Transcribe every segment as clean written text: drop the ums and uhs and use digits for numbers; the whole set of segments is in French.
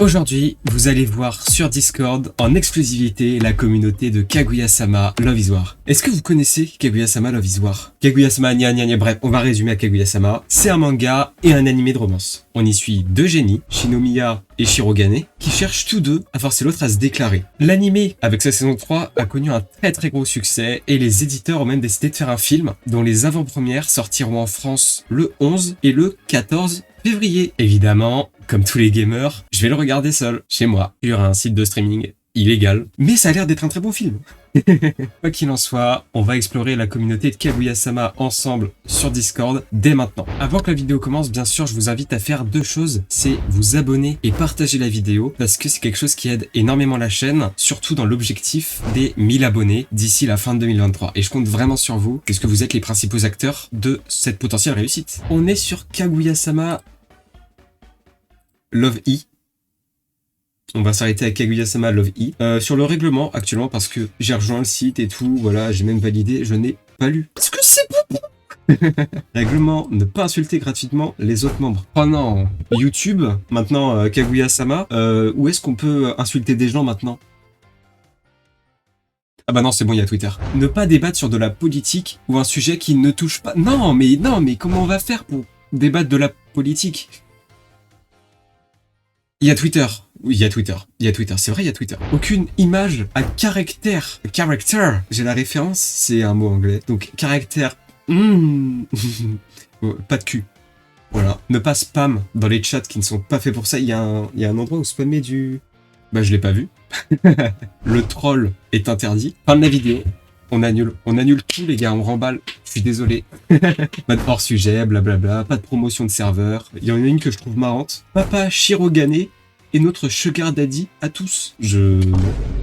Aujourd'hui, vous allez voir sur Discord, en exclusivité, la communauté de Kaguya-sama Love is War. Est-ce que vous connaissez Kaguya-sama Love is War? Kaguya-sama, bref, on va résumer à Kaguya-sama. C'est un manga et un animé de romance. On y suit deux génies, Shinomiya et Shirogane, qui cherchent tous deux à forcer l'autre à se déclarer. L'animé, avec sa saison 3, a connu un très gros succès et les éditeurs ont même décidé de faire un film dont les avant-premières sortiront en France le 11 et le 14 février. Évidemment, comme tous les gamers, je vais le regarder seul, chez moi, sur un site de streaming illégal. Mais ça a l'air d'être un très bon film. Quoi qu'il en soit, on va explorer la communauté de Kaguya-sama ensemble sur Discord dès maintenant. Avant que la vidéo commence, bien sûr, je vous invite à faire deux choses. C'est vous abonner et partager la vidéo parce que c'est quelque chose qui aide énormément la chaîne, surtout dans l'objectif des 1000 abonnés d'ici la fin de 2023. Et je compte vraiment sur vous, puisque vous êtes les principaux acteurs de cette potentielle réussite. On est sur Kaguya-sama Love I. On va s'arrêter à Kaguya-sama Love I. Sur le règlement, actuellement, parce que j'ai rejoint le site et tout, voilà, j'ai même validé, je n'ai pas lu. Est-ce que c'est bon? Règlement, ne pas insulter gratuitement les autres membres. Oh non, YouTube, maintenant Kaguya-sama, où est-ce qu'on peut insulter des gens maintenant? Ah bah non, c'est bon, il y a Twitter. Ne pas débattre sur de la politique ou un sujet qui ne touche pas... Non, mais comment on va faire pour débattre de la politique? Il y a Twitter. Oui, il y a Twitter. C'est vrai, il y a Twitter. Aucune image à caractère. Character. J'ai la référence, c'est un mot anglais. Donc, caractère. Pas de cul. Voilà. Ne pas spam dans les chats qui ne sont pas faits pour ça. Il y a un endroit où spammer du... Bah, je l'ai pas vu. Le troll est interdit. Fin de la vidéo. On annule tout, les gars, on remballe. Je suis désolé. Pas de hors sujet, blablabla, pas de promotion de serveur. Il y en a une que je trouve marrante. Papa Shirogane et notre sugar daddy à tous.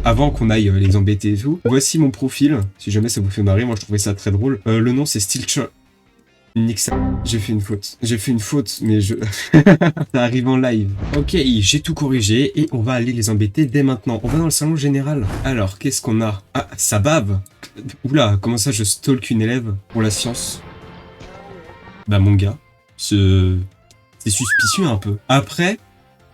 Avant qu'on aille les embêter et tout, voici mon profil. Si jamais ça vous fait marrer, moi je trouvais ça très drôle. Le nom c'est Stilch. Nick ça. J'ai fait une faute, mais ça arrive en live. Ok, j'ai tout corrigé et on va aller les embêter dès maintenant. On va dans le salon général. Alors, qu'est-ce qu'on a? Ah, ça bave. Oula, comment ça je stalk une élève pour la science? Bah mon gars, c'est suspicieux un peu. Après,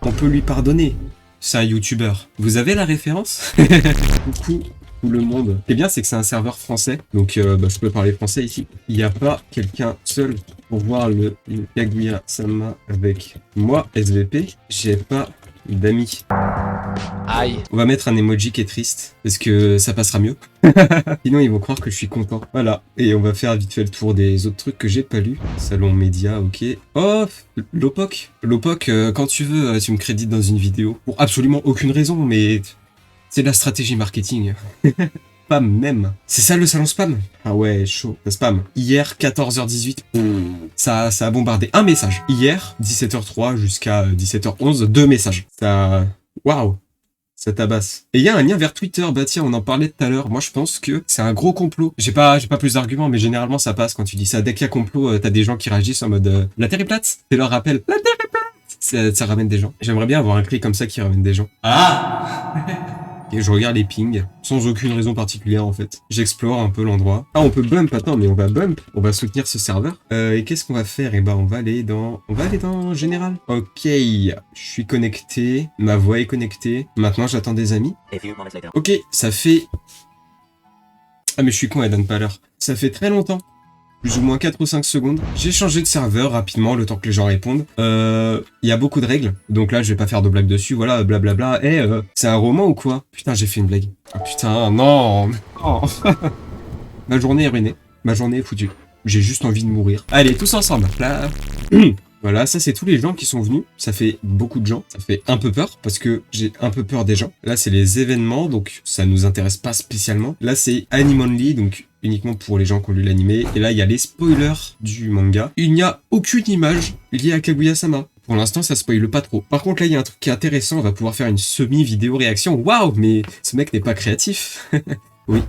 on peut lui pardonner. C'est un youtubeur. Vous avez la référence? Coucou tout le monde. Ce qui est bien, c'est que c'est un serveur français. Donc, je peux parler français ici. Il n'y a pas quelqu'un seul pour voir le Kaguya-sama avec moi, SVP. J'ai pas d'amis. Aïe. On va mettre un emoji qui est triste, parce que ça passera mieux. Sinon, ils vont croire que je suis content. Voilà. Et on va faire vite fait le tour des autres trucs que j'ai pas lus. Salon média, ok. Oh, Lopoc. Lopoc, quand tu veux, tu me crédites dans une vidéo. Pour absolument aucune raison, mais... c'est de la stratégie marketing. Spam même. C'est ça le salon spam? Ah ouais, chaud. Ça spam. Hier, 14h18. Ça a bombardé un message. Hier, 17h03 jusqu'à 17h11, 2 messages. Ça... Waouh. Ça tabasse. Et il y a un lien vers Twitter. Bah tiens, on en parlait tout à l'heure. Moi, je pense que c'est un gros complot. J'ai pas plus d'arguments, mais généralement, ça passe quand tu dis ça. Dès qu'il y a complot, t'as des gens qui réagissent en mode la Terre est plate. C'est leur rappel. La Terre est plate. Ça ramène des gens. J'aimerais bien avoir un clé comme ça qui ramène des gens. Ah. Et je regarde les pings, sans aucune raison particulière en fait. J'explore un peu l'endroit. Ah, on peut bump, attends, mais on va bump. On va soutenir ce serveur. Et qu'est-ce qu'on va faire? Eh ben, on va aller dans général. Ok, je suis connecté. Ma voix est connectée. Maintenant, j'attends des amis. Ok, ça fait... Ah, mais je suis con, elle donne pas l'heure. Ça fait très longtemps. Plus ou moins 4 ou 5 secondes. J'ai changé de serveur rapidement, le temps que les gens répondent. Il y a beaucoup de règles, donc là, je vais pas faire de blagues dessus, voilà, blablabla. C'est un roman ou quoi? Putain, j'ai fait une blague. Oh putain, non. Ma journée est ruinée. Ma journée est foutue. J'ai juste envie de mourir. Allez, tous ensemble. Là... Voilà, ça c'est tous les gens qui sont venus. Ça fait beaucoup de gens. Ça fait un peu peur parce que j'ai un peu peur des gens. Là, c'est les événements, donc ça nous intéresse pas spécialement. Là, c'est Anime Only, donc uniquement pour les gens qui ont lu l'animé. Et là, il y a les spoilers du manga. Il n'y a aucune image liée à Kaguya-sama. Pour l'instant, ça spoile pas trop. Par contre, là, il y a un truc qui est intéressant. On va pouvoir faire une semi-vidéo réaction. Waouh, mais ce mec n'est pas créatif. Oui.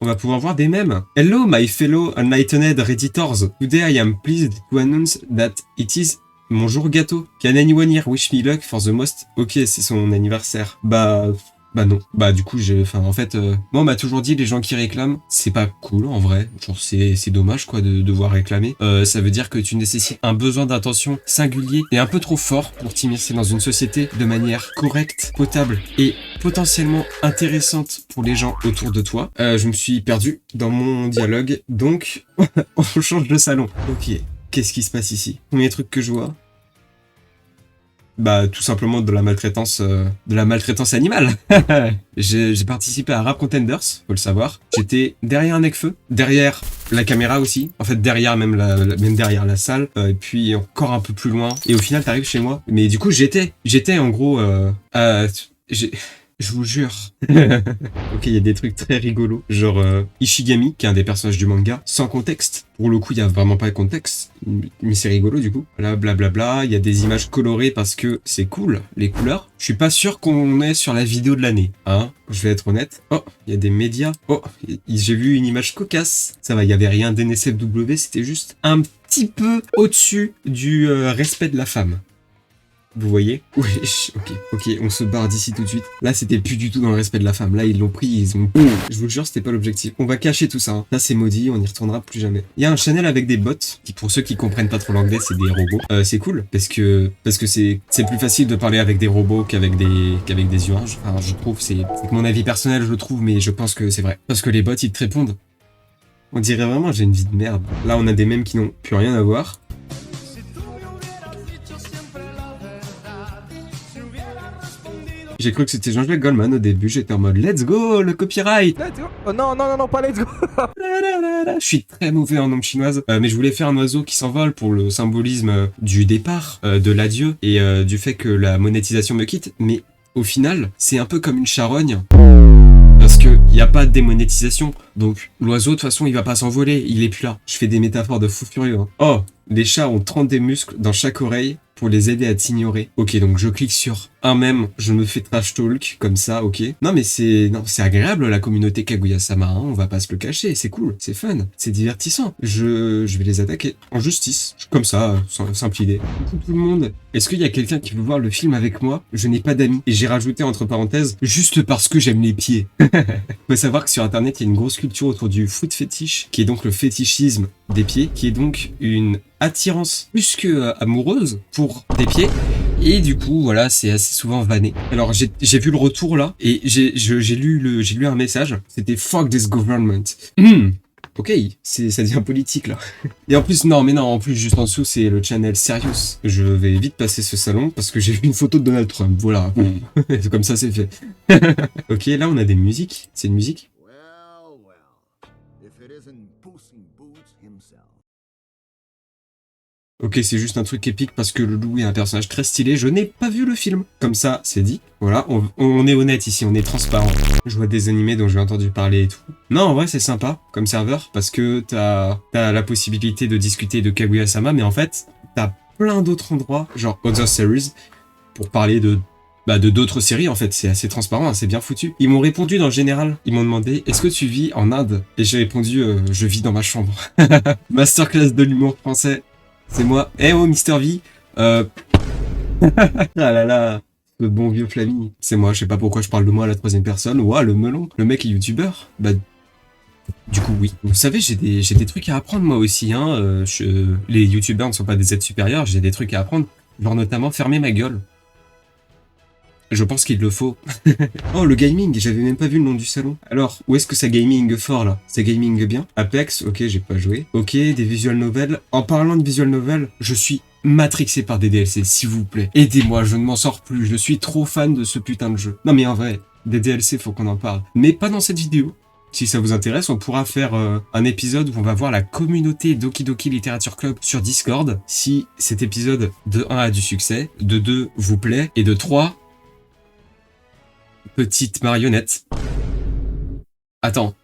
On va pouvoir voir des mèmes. Hello my fellow enlightened redditors. Today I am pleased to announce that it is mon jour gâteau. Can anyone here wish me luck for the most... Ok, c'est son anniversaire. Bah... Bah non. Bah du coup en fait, moi on m'a toujours dit les gens qui réclament, c'est pas cool en vrai. Genre c'est dommage quoi de devoir réclamer. Ça veut dire que tu nécessites un besoin d'attention singulier et un peu trop fort pour t'immiscer dans une société de manière correcte, potable et potentiellement intéressante pour les gens autour de toi. Je me suis perdu dans mon dialogue, donc on change de salon. Ok, qu'est-ce qui se passe ici? Premier truc que je vois, bah tout simplement de la maltraitance animale. J'ai participé à Rap Contenders, faut le savoir. J'étais derrière un Necfeu, derrière la caméra aussi, en fait derrière même derrière la salle, et puis encore un peu plus loin. Et au final t'arrives chez moi. Mais du coup j'étais en gros, je vous jure. Ok, il y a des trucs très rigolos, genre Ishigami, qui est un des personnages du manga, sans contexte. Pour le coup, il y a vraiment pas de contexte, mais c'est rigolo du coup. Là, blablabla, il y a des images colorées parce que c'est cool, les couleurs. Je suis pas sûr qu'on est sur la vidéo de l'année, hein. Je vais être honnête. Oh, il y a des médias. Oh, j'ai vu une image cocasse. Ça va, il y avait rien d'NSFW, c'était juste un petit peu au-dessus du respect de la femme. Vous voyez? Oui, ok, on se barre d'ici tout de suite. Là, c'était plus du tout dans le respect de la femme. Là, ils l'ont pris, ils ont... Je vous jure, c'était pas l'objectif. On va cacher tout ça. Hein. Là, c'est maudit, on n'y retournera plus jamais. Il y a un channel avec des bots, qui pour ceux qui comprennent pas trop l'anglais, c'est des robots. C'est cool, parce que c'est plus facile de parler avec des robots qu'avec des humains. Enfin, je trouve, c'est mon avis personnel, je le trouve, mais je pense que c'est vrai. Parce que les bots, ils te répondent. On dirait vraiment, j'ai une vie de merde. Là, on a des mèmes qui n'ont plus rien à voir. J'ai cru que c'était Jean-Jacques Goldman au début, j'étais en mode let's go, le copyright. Oh non, pas let's go. Je suis très mauvais en langue chinoise, mais je voulais faire un oiseau qui s'envole pour le symbolisme du départ, de l'adieu et du fait que la monétisation me quitte, mais au final, c'est un peu comme une charogne. Parce que y a pas de démonétisation, donc l'oiseau de toute façon il va pas s'envoler, il est plus là. Je fais des métaphores de fou furieux. Hein. Oh, les chats ont 30 des muscles dans chaque oreille pour les aider à t'ignorer. Ok, donc je clique sur un mème, je me fais trash talk comme ça, ok. Non mais c'est agréable la communauté Kaguya-sama, hein, on va pas se le cacher, c'est cool, c'est fun, c'est divertissant. Je vais les attaquer en justice, comme ça, simple idée. Coucou tout le monde, est-ce qu'il y a quelqu'un qui veut voir le film avec moi? Je n'ai pas d'amis. Et j'ai rajouté entre parenthèses, juste parce que j'aime les pieds. Faut savoir que sur internet, il y a une grosse culture autour du foot fétiche, qui est donc le fétichisme des pieds, qui est donc une attirance plus que amoureuse pour des pieds. Et du coup, voilà, c'est assez souvent vanné. Alors, j'ai vu le retour là, et j'ai lu un message. C'était fuck this government. Ok, ça devient politique là. Et en plus, en plus, juste en dessous, c'est le channel Serious. Je vais vite passer ce salon parce que j'ai vu une photo de Donald Trump. Voilà. Comme ça, c'est fait. Ok, là, on a des musiques. C'est une musique. Ok, c'est juste un truc épique parce que le loup est un personnage très stylé. Je n'ai pas vu le film. Comme ça, c'est dit. Voilà, on est honnête ici, on est transparent. Je vois des animés dont j'ai entendu parler et tout. Non, en vrai, c'est sympa comme serveur parce que t'as la possibilité de discuter de Kaguya-sama, mais en fait, t'as plein d'autres endroits, genre Other Series, pour parler de d'autres séries. En fait, c'est assez transparent, hein, c'est bien foutu. Ils m'ont répondu dans le général. Ils m'ont demandé, est-ce que tu vis en Inde? Et j'ai répondu, je vis dans ma chambre. Masterclass de l'humour français. C'est moi. Eh oh, Mister V. Ah là là. Le bon vieux Flammy. C'est moi, je sais pas pourquoi je parle de moi à la troisième personne. Ouah, le melon. Le mec est youtubeur. Bah, du coup, oui. Vous savez, j'ai des trucs à apprendre moi aussi. Hein. Les youtubeurs ne sont pas des êtres supérieurs. J'ai des trucs à apprendre. Genre notamment fermer ma gueule. Je pense qu'il le faut. Oh, le gaming, j'avais même pas vu le nom du salon. Alors, où est-ce que ça gaming fort, là? Ça gaming bien? Apex, ok, j'ai pas joué. Ok, des visual novels. En parlant de visual novels, je suis matrixé par des DLC, s'il vous plaît. Aidez-moi, je ne m'en sors plus. Je suis trop fan de ce putain de jeu. Non mais en vrai, des DLC, faut qu'on en parle. Mais pas dans cette vidéo. Si ça vous intéresse, on pourra faire un épisode où on va voir la communauté Doki Doki Literature Club sur Discord. Si cet épisode, de 1 a du succès, de 2 vous plaît, et de 3... petite marionnette. Attends.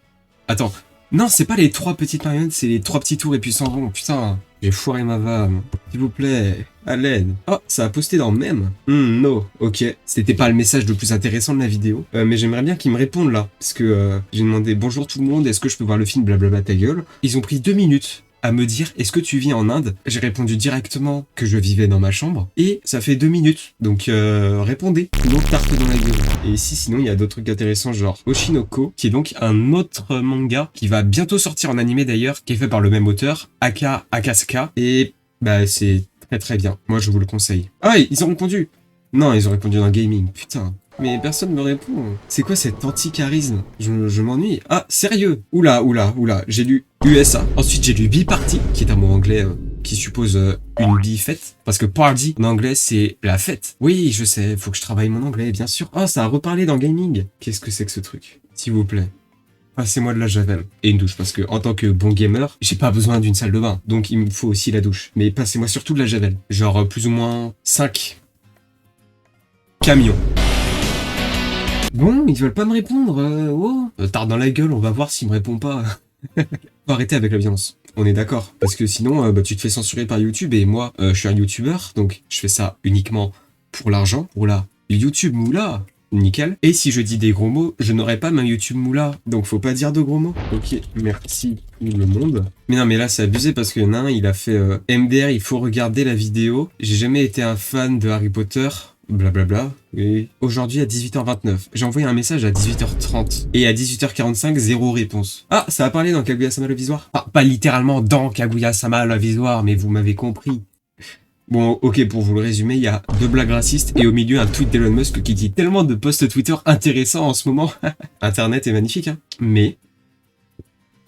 Non, c'est pas les 3 petites marionnettes, c'est les 3 petits tours et puis s'en vont. Putain, j'ai foiré ma vanne. S'il vous plaît, à l'aide. Oh, ça a posté dans le même. No, ok. C'était pas le message le plus intéressant de la vidéo. Mais j'aimerais bien qu'ils me répondent là. Parce que j'ai demandé bonjour tout le monde, est-ce que je peux voir le film blablabla ta gueule. Ils ont pris 2 minutes à me dire est-ce que tu vis en Inde? J'ai répondu directement que je vivais dans ma chambre et ça fait 2 minutes. Donc répondez, sinon tarte dans la gueule. Et ici sinon il y a d'autres trucs intéressants genre Oshinoko qui est donc un autre manga qui va bientôt sortir en animé d'ailleurs, qui est fait par le même auteur, Aka Akasaka, et bah c'est très très bien. Moi je vous le conseille. Ah ils ont répondu. Non, ils ont répondu dans gaming, putain. Mais personne me répond. C'est quoi cet anti-charisme? Je m'ennuie. Ah, sérieux? Oula, j'ai lu USA. Ensuite, j'ai lu Bi-Party, qui est un mot anglais qui suppose une bi-fête. Parce que party, en anglais, c'est la fête. Oui, je sais, faut que je travaille mon anglais, bien sûr. Oh, ça a reparlé dans gaming. Qu'est-ce que c'est que ce truc? S'il vous plaît. Passez-moi de la javel. Et une douche, parce que en tant que bon gamer, j'ai pas besoin d'une salle de bain. Donc, il me faut aussi la douche. Mais passez-moi surtout de la javel. Genre, plus ou moins 5 camions. Bon, ils veulent pas me répondre, tard dans la gueule, on va voir s'ils me répondent pas. Faut arrêter avec la violence. On est d'accord. Parce que sinon, tu te fais censurer par YouTube et moi, je suis un YouTuber, donc je fais ça uniquement pour l'argent, pour la YouTube moula. Nickel. Et si je dis des gros mots, je n'aurai pas ma YouTube moula. Donc faut pas dire de gros mots. Ok, merci tout le monde. Mais non, mais là c'est abusé parce que Nain, il a fait MDR, il faut regarder la vidéo. J'ai jamais été un fan de Harry Potter. Blablabla. Et aujourd'hui à 18h29. J'ai envoyé un message à 18h30. Et à 18h45, 0 réponse. Ah, ça a parlé dans Kaguya-sama le Visoir. Ah, pas littéralement dans Kaguya-sama le Visoir, mais vous m'avez compris. Bon, ok, pour vous le résumer, il y a 2 blagues racistes et au milieu un tweet d'Elon Musk qui dit tellement de posts Twitter intéressants en ce moment. Internet est magnifique, hein. Mais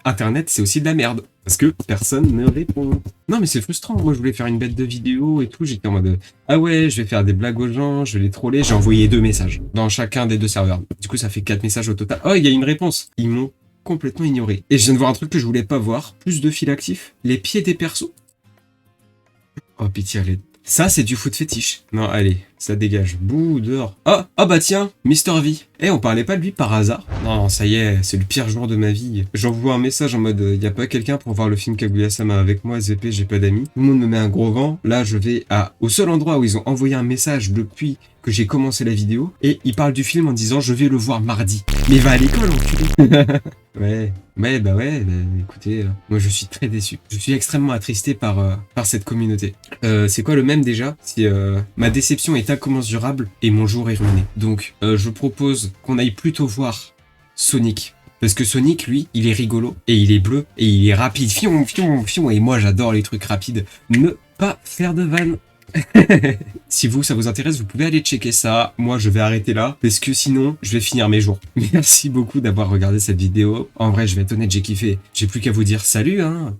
Internet, c'est aussi de la merde. Parce que personne ne répond. Non, mais c'est frustrant. Moi, je voulais faire une bête de vidéo et tout. J'étais en mode, ah ouais, je vais faire des blagues aux gens, je vais les troller. J'ai envoyé 2 messages dans chacun des 2 serveurs. Du coup, ça fait 4 messages au total. Oh, il y a une réponse. Ils m'ont complètement ignoré. Et je viens de voir un truc que je voulais pas voir. Plus de fils actifs. Les pieds des persos. Oh, pitié, allez. Ça, c'est du foot fétiche. Non, allez, ça dégage. Bouh, dehors. Ah, oh, bah tiens, Mister V. Eh, on parlait pas de lui par hasard? Non, ça y est, c'est le pire jour de ma vie. J'envoie un message en mode, y a pas quelqu'un pour voir le film Kaguya-sama avec moi, ZP, j'ai pas d'amis. Tout le monde me met un gros vent. Là, je vais au seul endroit où ils ont envoyé un message depuis que j'ai commencé la vidéo. Et ils parlent du film en disant, je vais le voir mardi. Mais va à l'école, enculé. Ouais, écoutez, moi je suis très déçu. Je suis extrêmement attristé par cette communauté. C'est quoi le même déjà? C'est ma déception est incommensurable et mon jour est ruiné. Donc je propose qu'on aille plutôt voir Sonic. Parce que Sonic, lui, il est rigolo, et il est bleu, et il est rapide. Fion, fion, fion, et moi j'adore les trucs rapides. Ne pas faire de vanne. Si ça vous intéresse, vous pouvez aller checker ça. Moi, je vais arrêter là, parce que sinon, je vais finir mes jours. Merci beaucoup d'avoir regardé cette vidéo. En vrai, je vais être honnête, j'ai kiffé. J'ai plus qu'à vous dire salut, hein.